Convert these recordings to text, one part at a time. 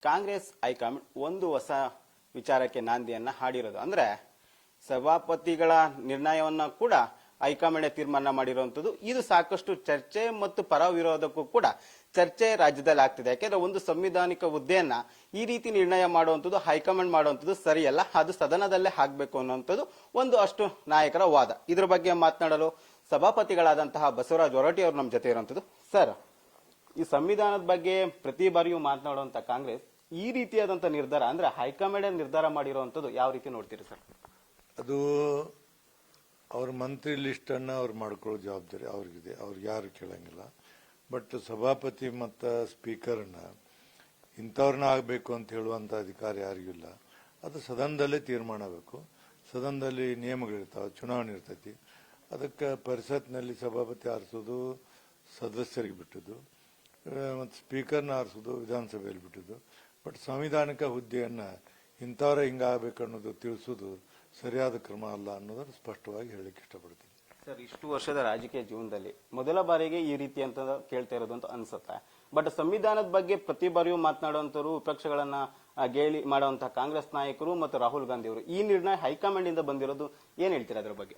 Congress high command ಒಂದು ಹೊಸ ವಿಚಾರಕ್ಕೆ ನಾಂದಿಯನ್ನ ಹಾಡಿರೋದು. ಅಂದ್ರೆ ಸಭಾಪತಿಗಳ ನಿರ್ಣಯವನ್ನ ಕೂಡ ಹೈಕಮಾಂಡ್ ತೀರ್ಮಾನ ಮಾಡಿರುವಂತದ್ದು. ಇದು ಸಾಕಷ್ಟು ಚರ್ಚೆ ಮತ್ತು ಪರ ವಿರೋಧಕ್ಕೂ ಕೂಡ ಚರ್ಚೆ ರಾಜ್ಯದಲ್ಲಿ ಆಗ್ತಿದೆ. ಯಾಕೆಂದ್ರೆ ಒಂದು ಸಂವಿಧಾನಿಕ ಹುದ್ದೆಯನ್ನ ಈ ರೀತಿ ನಿರ್ಣಯ ಮಾಡುವಂಥದ್ದು ಹೈಕಮಾಂಡ್ ಮಾಡುವಂಥದ್ದು ಸರಿಯಲ್ಲ, ಅದು ಸದನದಲ್ಲೇ ಆಗ್ಬೇಕು ಅನ್ನುವಂಥದ್ದು ಒಂದು ಅಷ್ಟು ನಾಯಕರ ವಾದ. ಇದ್ರ ಬಗ್ಗೆ ಮಾತನಾಡಲು ಸಭಾಪತಿಗಳಾದಂತಹ ಬಸವರಾಜ ಹೊರಟ್ಟಿ ಅವರು ನಮ್ಮ ಜೊತೆ ಇರುವಂತದ್ದು. ಸರ್, ಈ ಸಂವಿಧಾನದ ಬಗ್ಗೆ ಪ್ರತಿ ಬಾರಿಯೂ ಮಾತನಾಡುವಂತ ಕಾಂಗ್ರೆಸ್ ಈ ರೀತಿಯಾದಂತ ನಿರ್ಧಾರ ಅಂದ್ರೆ ಹೈಕಮಾಂಡ್ ನಿರ್ಧಾರ ಮಾಡಿರುವಂತದ್ದು ಯಾವ ರೀತಿ ನೋಡ್ತೀರಿ ಸರ್? ಅದು ಅವ್ರ ಮಂತ್ರಿ ಲಿಸ್ಟ್ ಅನ್ನ ಅವ್ರು ಮಾಡ್ಕೊಳ್ಳೋ ಜವಾಬ್ದಾರಿ ಅವ್ರಿಗಿದೆ, ಅವ್ರಿಗೆ ಯಾರು ಕೇಳಂಗಿಲ್ಲ. ಬಟ್ ಸಭಾಪತಿ ಮತ್ತು ಸ್ಪೀಕರ್ನ ಇಂಥವ್ರನ್ನ ಆಗಬೇಕು ಅಂತ ಹೇಳುವಂತ ಅಧಿಕಾರ ಯಾರಿಗಿಲ್ಲ. ಅದು ಸದನದಲ್ಲೇ ತೀರ್ಮಾನ ಆಗಬೇಕು. ಸದನದಲ್ಲಿ ನಿಯಮಗಳಿರ್ತಾವೆ, ಚುನಾವಣೆ ಇರ್ತೈತಿ. ಅದಕ್ಕೆ ಪರಿಷತ್ನಲ್ಲಿ ಸಭಾಪತಿ ಆರಿಸೋದು ಸದಸ್ಯರಿಗೆ ಬಿಟ್ಟದ್ದು, ಮತ್ತು ಸ್ಪೀಕರ್ನ ಆರಿಸೋದು ವಿಧಾನಸಭೆಯಲ್ಲಿ ಬಿಟ್ಟದ್ದು. ಬಟ್ ಸಂವಿಧಾನಿಕ ಹುದ್ದೆಯನ್ನ ಇಂಥವ್ರ ಹಿಂಗಾಗಬೇಕು ಅನ್ನೋದು ತಿಳಿಸೋದು ಸರಿಯಾದ ಕ್ರಮ ಅಲ್ಲ ಅನ್ನೋದನ್ನು ಸ್ಪಷ್ಟವಾಗಿ ಹೇಳಲಿಕ್ಕೆ ಇಷ್ಟಪಡ್ತೀನಿ. ಸರ್, ಇಷ್ಟು ವರ್ಷದ ರಾಜಕೀಯ ಜೀವನದಲ್ಲಿ ಮೊದಲ ಬಾರಿಗೆ ಈ ರೀತಿ ಅಂತ ಕೇಳ್ತಾ ಇರೋದು ಅಂತ ಅನ್ಸುತ್ತೆ. ಬಟ್ ಸಂವಿಧಾನದ ಬಗ್ಗೆ ಪ್ರತಿ ಬಾರಿಯೂ ಮಾತನಾಡುವಂತರು, ವಿಪಕ್ಷಗಳನ್ನ ಗೇಲಿ ಮಾಡುವಂತಹ ಕಾಂಗ್ರೆಸ್ ನಾಯಕರು ಮತ್ತು ರಾಹುಲ್ ಗಾಂಧಿ ಅವರು ಈ ನಿರ್ಣಯ ಹೈಕಮಾಂಡ್ ಇಂದ ಬಂದಿರೋದು ಏನ್ ಹೇಳ್ತೀರಾ ಅದ್ರ ಬಗ್ಗೆ?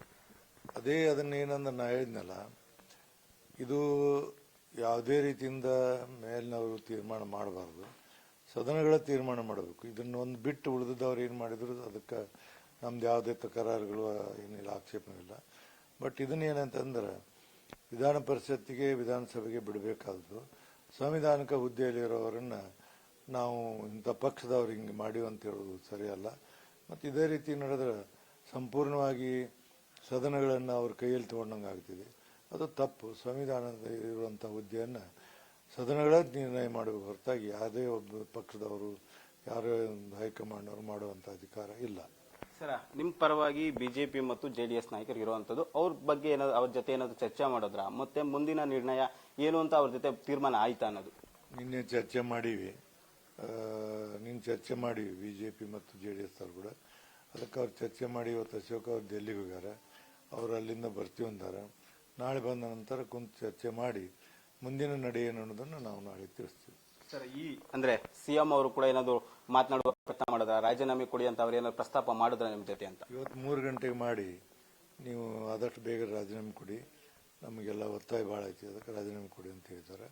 ಅದನ್ನೇನಂದ್ರೆ ನಾ ಹೇಳಿದ್ನಲ್ಲ, ಇದು ಯಾವುದೇ ರೀತಿಯಿಂದ ಮೇಲಿನವರು ತೀರ್ಮಾನ ಮಾಡಬಾರ್ದು, ಸದನಗಳ ತೀರ್ಮಾನ ಮಾಡಬೇಕು. ಇದನ್ನ ಒಂದು ಬಿಟ್ಟು ಉಳಿದವ್ರು ಏನ್ ಮಾಡಿದ್ರು ಅದಕ್ಕೆ ನಮ್ದು ಯಾವುದೇ ತಕರಾರುಗಳು ಏನಿಲ್ಲ, ಆಕ್ಷೇಪವಿಲ್ಲ. ಬಟ್ ಇದನ್ನೇನಂತಂದ್ರೆ ವಿಧಾನ ಪರಿಷತ್ತಿಗೆ ವಿಧಾನಸಭೆಗೆ ಬಿಡಬೇಕಾದ್ರು ಸಂವಿಧಾನಿಕ ಹುದ್ದೆಯಲ್ಲಿರೋರನ್ನ ನಾವು ಇಂಥ ಪಕ್ಷದವ್ರು ಹಿಂಗೆ ಮಾಡಿವಿ ಅಂತ ಹೇಳೋದು ಸರಿಯಲ್ಲ. ಮತ್ತು ಇದೇ ರೀತಿ ನಡೆದ್ರೆ ಸಂಪೂರ್ಣವಾಗಿ ಸದನಗಳನ್ನು ಅವ್ರ ಕೈಯಲ್ಲಿ ತಗೊಂಡಂಗೆ ಆಗ್ತಿದೆ, ಅದು ತಪ್ಪು. ಸಂವಿಧಾನದ ಇರುವಂಥ ಹುದ್ದೆಯನ್ನು ಸದನಗಳ ನಿರ್ಣಯ ಮಾಡಬೇಕು ಹೊರತಾಗಿ ಯಾವುದೇ ಒಬ್ಬ ಪಕ್ಷದವರು ಯಾರೋ ಹೈಕಮಾಂಡ್ ಅವರು ಮಾಡುವಂಥ ಅಧಿಕಾರ ಇಲ್ಲ. ಸರ್, ನಿಮ್ ಪರವಾಗಿ ಬಿಜೆಪಿ ಮತ್ತು ಜೆಡಿಎಸ್ ನಾಯಕರು ಇರುವಂತದ್ದು, ಅವ್ರ ಬಗ್ಗೆ ಏನಾದ್ರು ಅವ್ರ ಜೊತೆ ಏನಾದ್ರು ಚರ್ಚೆ ಮಾಡೋದ್ರ, ಮತ್ತೆ ಮುಂದಿನ ನಿರ್ಣಯ ಏನು ಅಂತ ಅವ್ರ ಜೊತೆ ತೀರ್ಮಾನ ಆಯ್ತಾ ಅನ್ನೋದು? ನಿನ್ನೆ ಚರ್ಚೆ ಮಾಡಿವಿ ಬಿಜೆಪಿ ಮತ್ತು ಜೆಡಿಎಸ್ ಅವರು ಕೂಡ. ಅದಕ್ಕೆ ಅವ್ರು ಚರ್ಚೆ ಮಾಡಿ ಇವತ್ತು ಅಶೋಕ್ ಅವ್ರು ಡೆಲ್ಲಿಗೆ ಹೋಗ್ಯಾರ, ಅವ್ರು ಅಲ್ಲಿಂದ ಬರ್ತೀವಿ ಅಂದಾರ. ನಾಳೆ ಬಂದ ನಂತರ ಕುಂತು ಚರ್ಚೆ ಮಾಡಿ ಮುಂದಿನ ನಡೆ ಏನು ಅನ್ನೋದನ್ನು ನಾವು ನಾಳೆ ತಿಳಿಸ್ತೀವಿ. ಸರ್, ಈ ಅಂದ್ರೆ ಸಿಎಂ ಅವರು ಕೂಡ ಏನಾದ್ರು ಮಾತನಾಡುವ ಪ್ರಯತ್ನ ಮಾಡಿದ್ರ, ರಾಜೀನಾಮೆ ಕೊಡಿ ಅಂತ ಅವ್ರು ಏನಾದ್ರು ಪ್ರಸ್ತಾಪ ಮಾಡಿದ್ರ ನಿಮ್ ಜೊತೆ ಅಂತ? ಇವತ್ತು 3 ಗಂಟೆಗೆ ಮಾಡಿ ನೀವು ಆದಷ್ಟು ಬೇಗ ರಾಜೀನಾಮೆ ಕೊಡಿ, ನಮಗೆಲ್ಲ ಒತ್ತಾಯ ಭಾಳ ಐತಿ, ಅದಕ್ಕೆ ರಾಜೀನಾಮೆ ಕೊಡಿ ಅಂತ ಹೇಳಿದ್ದಾರೆ.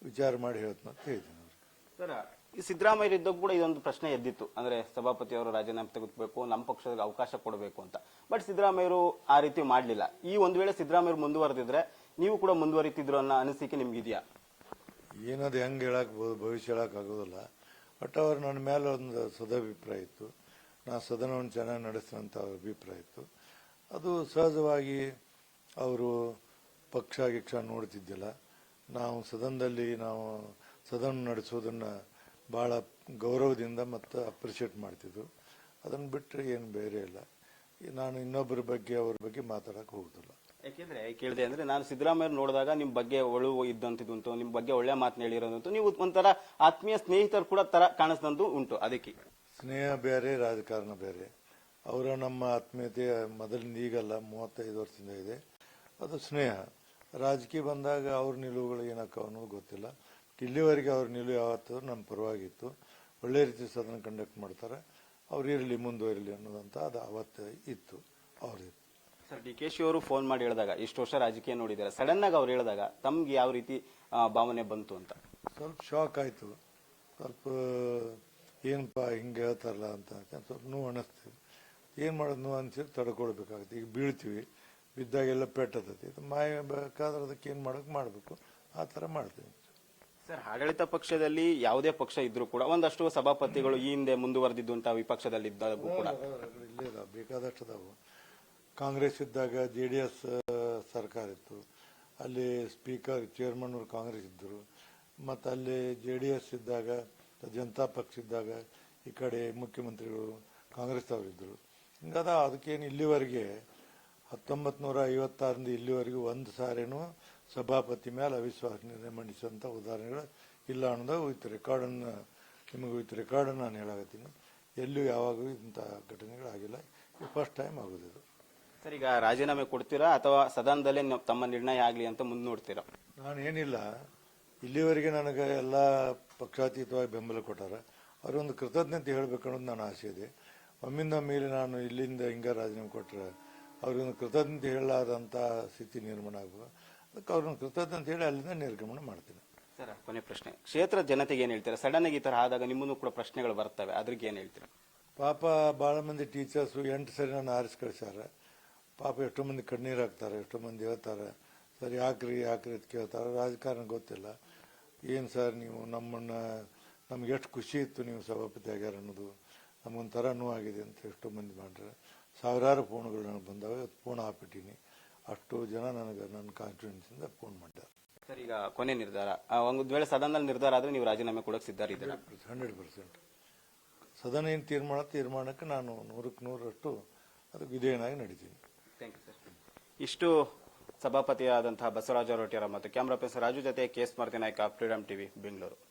ವಿಚಾರ ಮಾಡಿ ಹೇಳ್ತೀನಿ ಅಂತ ಹೇಳಿದ್ದೀನಿ ಅವ್ರಿಗೆ. ಸರ್, ಈ ಸಿದ್ದರಾಮಯ್ಯ ಇದ್ದಾಗ ಕೂಡ ಇದೊಂದು ಪ್ರಶ್ನೆ ಎದ್ದಿತ್ತು, ಅಂದ್ರೆ ಸಭಾಪತಿ ಅವರು ರಾಜೀನಾಮೆ ತೆಗೆದುಬೇಕು, ನಮ್ಮ ಪಕ್ಷದ ಅವಕಾಶ ಕೊಡಬೇಕು ಅಂತ. ಬಟ್ ಸಿದ್ದರಾಮಯ್ಯರು ಆ ರೀತಿ ಮಾಡ್ಲಿಲ್ಲ. ಈ ಒಂದ್ ವೇಳೆ ಸಿದ್ದರಾಮಯ್ಯ ಮುಂದುವರೆದಿದ್ರೆ ನೀವು ಕೂಡ ಮುಂದುವರಿತಿದ್ರು ಅನ್ನೋ ಅನಿಸಿಕೆ ನಿಮ್ಗಿದೆಯಾ? ಏನದು ಹೆಂಗೆ ಹೇಳಕ್ ಭವಿಷ್ಯ ಹೇಳಕ್ ಆಗೋದಿಲ್ಲ. ಬಟ್ ಅವ್ರು ನನ್ನ ಮೇಲೆ ಒಂದು ಸದಾಭಿಪ್ರಾಯ ಇತ್ತು, ನಾ ಸದನವನ್ನು ಚೆನ್ನಾಗಿ ನಡೆಸ್ತಂತ ಅವ್ರ ಅಭಿಪ್ರಾಯ ಇತ್ತು. ಅದು ಸಹಜವಾಗಿ ಅವರು ಪಕ್ಷ ನೋಡ್ತಿದ್ದಿಲ್ಲ. ನಾವು ಸದನದಲ್ಲಿ ಸದನ ನಡೆಸೋದನ್ನ ಬಹಳ ಗೌರವದಿಂದ ಮತ್ತು ಅಪ್ರಿಷಿಯೇಟ್ ಮಾಡ್ತಿದ್ರು. ಅದನ್ನು ಬಿಟ್ಟರೆ ಏನು ಬೇರೆ ಇಲ್ಲ. ನಾನು ಇನ್ನೊಬ್ಬರ ಬಗ್ಗೆ ಅವ್ರ ಬಗ್ಗೆ ಮಾತಾಡಕ್ ಹೋಗುದಿಲ್ಲ. ಯಾಕೆಂದ್ರೆ ಕೇಳಿದೆ ಅಂದ್ರೆ ನಾನು ಸಿದ್ದರಾಮಯ್ಯ ನೋಡಿದಾಗ ನಿಮ್ ಬಗ್ಗೆ ಒಳು ಇದ್ದಂತಿದ್ದುಂಟು, ನಿಮ್ ಬಗ್ಗೆ ಒಳ್ಳೆ ಮಾತನ್ನ ಹೇಳಿರೋದಂತೂ, ನೀವು ಒಂಥರ ಆತ್ಮೀಯ ಸ್ನೇಹಿತರು ಕೂಡ ತರ ಕಾಣಿಸ್ದಂತೂ ಉಂಟು. ಅದಕ್ಕೆ ಸ್ನೇಹ ಬೇರೆ, ರಾಜಕಾರಣ ಬೇರೆ. ಅವರ ನಮ್ಮ ಆತ್ಮೀಯತೆ ಮೊದಲಿಂದ ಈಗಲ್ಲ, 35 ವರ್ಷದಿಂದ ಇದೆ. ಅದು ಸ್ನೇಹ. ರಾಜಕೀಯ ಬಂದಾಗ ಅವ್ರ ನಿಲುವುಗಳು ಏನಕ್ಕ ಅನ್ನೋದು ಗೊತ್ತಿಲ್ಲ. ಇಲ್ಲಿವರೆಗೆ ಅವ್ರ ನಿಲುವು ಯಾವತ್ತೂ ನಮ್ಮ ಪರವಾಗಿತ್ತು. ಒಳ್ಳೆ ರೀತಿ ಸದನ ಕಂಡಕ್ಟ್ ಮಾಡ್ತಾರೆ, ಅವ್ರು ಇರಲಿ ಮುಂದುವರಿಲಿ ಅನ್ನೋದಂತ ಅದು ಅವತ್ತು ಇತ್ತು ಅವ್ರದ್ದು. ಸರ್, ಡಿ ಕೆ ಶಿ ಅವರು ಫೋನ್ ಮಾಡಿ ಹೇಳಿದಾಗ ಇಷ್ಟು ವರ್ಷ ರಾಜಕೀಯ ನೋಡಿದ್ದಾರೆ, ಸಡನ್ ಆಗಿ ಅವ್ರು ಹೇಳಿದಾಗ ತಮ್ಗೆ ಯಾವ ರೀತಿ ಭಾವನೆ ಬಂತು ಅಂತ? ಸ್ವಲ್ಪ ಶಾಕ್ ಆಯ್ತು. ಸ್ವಲ್ಪ ಏನಪ್ಪಾ ಹಿಂಗೆ ಹೇಳ್ತಾರಲ್ಲ ಅಂತ ಸ್ವಲ್ಪ ನೋವು ಅನಿಸ್ತೀವಿ. ಏನು ಮಾಡೋದು, ನೋವು ಅನ್ಸಿದ್ರೆ ತಡ್ಕೊಳ್ಬೇಕಾಗುತ್ತೆ. ಈಗ ಬೀಳ್ತೀವಿ, ಬಿದ್ದಾಗೆಲ್ಲ ಪೆಟ್ಟತೈತಿ, ಬೇಕಾದ್ರೆ ಅದಕ್ಕೆ ಏನು ಮಾಡೋಕೆ ಮಾಡಬೇಕು, ಆ ಥರ ಮಾಡ್ತೀವಿ. ಸರ್, ಆಡಳಿತ ಪಕ್ಷದಲ್ಲಿ ಯಾವುದೇ ಪಕ್ಷ ಇದ್ರೂ ಕೂಡ ಒಂದಷ್ಟು ಸಭಾಪತಿಗಳು ಈ ಹಿಂದೆ ಮುಂದುವರೆದಿದ್ದು ಅಂತ ವಿಪಕ್ಷದಲ್ಲಿ ಇದ್ದಾಗೂ ಕೂಡ ಇಲ್ಲೇ ಇದಾವೆ, ಬೇಕಾದಷ್ಟು ಅದಾವು. ಕಾಂಗ್ರೆಸ್ ಇದ್ದಾಗ ಜೆಡಿಎಸ್ ಸರ್ಕಾರ ಇತ್ತು, ಅಲ್ಲಿ ಸ್ಪೀಕರ್ ಚೇರ್ಮನ್ ಅವರು ಕಾಂಗ್ರೆಸ್ ಇದ್ದರು. ಮತ್ತು ಅಲ್ಲಿ ಜೆಡಿಎಸ್ ಇದ್ದಾಗ, ಜನತಾ ಪಕ್ಷ ಇದ್ದಾಗ ಈ ಕಡೆ ಮುಖ್ಯಮಂತ್ರಿಗಳು ಕಾಂಗ್ರೆಸ್ ಅವರಿದ್ದರು. ಹಿಂಗದ ಅದಕ್ಕೇನು ಇಲ್ಲಿವರೆಗೆ 1956ರಿಂದ ಇಲ್ಲಿವರೆಗೂ ಒಂದು ಸಾರೇನು ಸಭಾಪತಿ ಮೇಲೆ ಅವಿಶ್ವಾಸ ನಿರ್ಣಯ ಮಂಡಿಸುವಂಥ ಉದಾಹರಣೆಗಳು ಇಲ್ಲ ಅನ್ನೋದು ವಿತ್ ರೆಕಾರ್ಡನ್ನು ನಿಮಗೆ ವಿತ್ ರೆಕಾರ್ಡನ್ನು ನಾನು ಹೇಳಾಕತ್ತೀನಿ. ಎಲ್ಲೂ ಯಾವಾಗೂ ಇಂಥ ಘಟನೆಗಳಾಗಿಲ್ಲ. ಇದು ಫಸ್ಟ್ ಟೈಮ್ ಆಗೋದಿದು. ಸರ್, ಈಗ ರಾಜೀನಾಮೆ ಕೊಡ್ತೀರಾ ಅಥವಾ ಸದನದಲ್ಲೇ ತಮ್ಮ ನಿರ್ಣಯ ಆಗಲಿ ಅಂತ ಮುಂದೆ ನೋಡ್ತೀರಾ? ನಾನು ಏನಿಲ್ಲ, ಇಲ್ಲಿವರೆಗೆ ನನಗೆ ಎಲ್ಲ ಪಕ್ಷಾತೀತವಾಗಿ ಬೆಂಬಲ ಕೊಟ್ಟಾರ. ಅವರೊಂದು ಕೃತಜ್ಞತೆ ಹೇಳಬೇಕು ಅನ್ನೋದು ನನ್ನ ಆಸೆ ಇದೆ. ಒಮ್ಮಿಂದ ಮೇಲೆ ನಾನು ಇಲ್ಲಿಂದ ಹಿಂಗ ರಾಜೀನಾಮೆ ಕೊಟ್ಟರೆ ಅವ್ರಿಗೊಂದು ಕೃತಜ್ಞತೆ ಹೇಳಲಾದಂಥ ಸ್ಥಿತಿ ನಿರ್ಮಾಣ ಆಗುವ, ಅದಕ್ಕೆ ಅವ್ರನ್ನ ಕೃತಜ್ಞತೆ ಹೇಳಿ ಅಲ್ಲಿಂದ ನಿರ್ಗಮನ ಮಾಡ್ತೀನಿ. ಸರ್, ಕೊನೆ ಪ್ರಶ್ನೆ, ಕ್ಷೇತ್ರದ ಜನತೆಗೆ ಏನ್ ಹೇಳ್ತೀರಾ? ಸಡನ್ ಆಗಿ ಈ ತರ ಆದಾಗ ನಿಮ್ಮನ್ನು ಕೂಡ ಪ್ರಶ್ನೆಗಳು ಬರ್ತವೆ, ಅದ್ರಿಗೆ ಏನ್ ಹೇಳ್ತೀರಾ? ಪಾಪ ಭಾಳ ಮಂದಿ ಟೀಚರ್ಸು 8 ಸರಿ ನಾನು ಆರಿಸಿ ಕಳಿಸ್ಯಾರ. ಪಾಪ ಎಷ್ಟೋ ಮಂದಿ ಕಣ್ಣೀರು ಹಾಕ್ತಾರೆ, ಎಷ್ಟೋ ಮಂದಿ ಹೇಳ್ತಾರೆ ಸರ್ ಯಾಕ್ರಿ ಅಂತ ಕೇಳ್ತಾರೆ. ರಾಜಕಾರಣ ಗೊತ್ತಿಲ್ಲ. ಏನು ಸರ್ ನೀವು ನಮ್ಗೆ ಎಷ್ಟು ಖುಷಿ ಇತ್ತು ನೀವು ಸಭಾಪತಿ ಆಗ್ಯಾರ ಅನ್ನೋದು, ನಮಗೊಂಥರ ನೋವಾಗಿದೆ ಅಂತ ಎಷ್ಟೋ ಮಂದಿ ಮಾಡ್ರೆ. ಸಾವಿರಾರು ಫೋನ್ಗಳು ನನಗೆ ಬಂದಾವೆ. ಇವತ್ತು ಫೋನ್ ಹಾಕ್ಬಿಟ್ಟೀನಿ. ಅಷ್ಟು ಜನ ನನಗೆ ನನ್ನ ಕಾನ್ಫಿಡೆನ್ಸಿಂದ ಫೋನ್ ಮಾಡ್ತಾರೆ. ಸರ್, ಈಗ ಕೊನೆ ನಿರ್ಧಾರ, ಒಂದು ವೇಳೆ ಸದನದಲ್ಲಿ ನಿರ್ಧಾರ ಆದ್ರೆ ನೀವು ರಾಜೀನಾಮೆ ಕೊಡಕ್ಕೆ ಸಿದ್ಧರಿದ್ದೀರಾ? 100%. ಸದನ ಏನು ತೀರ್ಮಾನಕ್ಕೆ ನಾನು 100ಕ್ಕೆ 100ರಷ್ಟು ಅದಕ್ಕೆ ವಿಧೇಯನಾಗಿ ನಡೀತೀನಿ. Thank you sir. ಇಷ್ಟು ಸಭಾಪತಿಯಾದಂತಹ ಬಸವರಾಜ ಹೊರಟ್ಟಿಯವರ ಮತ್ತು ಕ್ಯಾಮರಾ ಪರ್ಸನ್ ರಾಜು ಜೊತೆ KS Maruti Naik, freedom TV, Bengaluru.